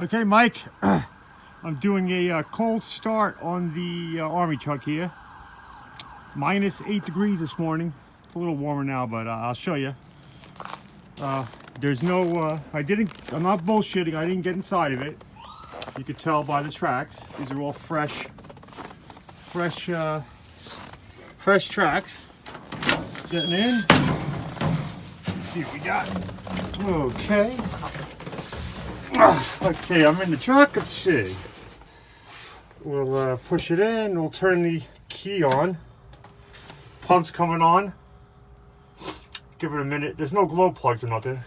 Okay, Mike, I'm doing a cold start on the Army truck here. -8 degrees this morning. It's a little warmer now, but I'll show you. There's no, I'm not bullshitting, I didn't get inside of it. You could tell by the tracks. These are all fresh tracks. Getting in. Let's see what we got. Okay. Okay, I'm in the truck. Let's see. We'll push it in. We'll turn the key on. Pump's coming on. Give it a minute. There's no glow plugs or nothing.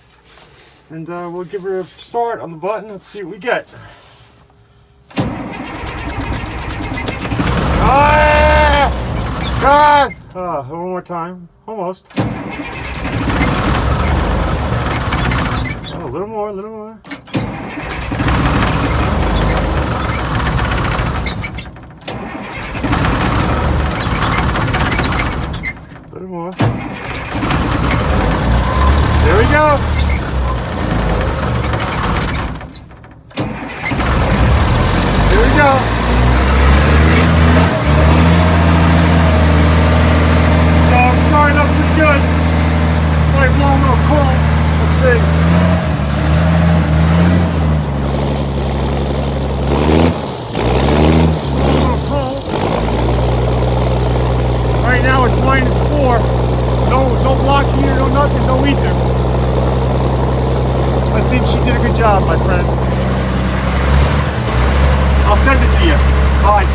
And we'll give her a start on the button. Let's see what we get. Ah! God! One more time. Almost. Oh, a little more, a little more. A little more. There we go. There we go. So I'm starting up pretty good. Might blow a little cold. Let's see. Right now it's -4. No block here, no nothing, no ether. I think she did a good job, my friend. I'll send it to you. Bye.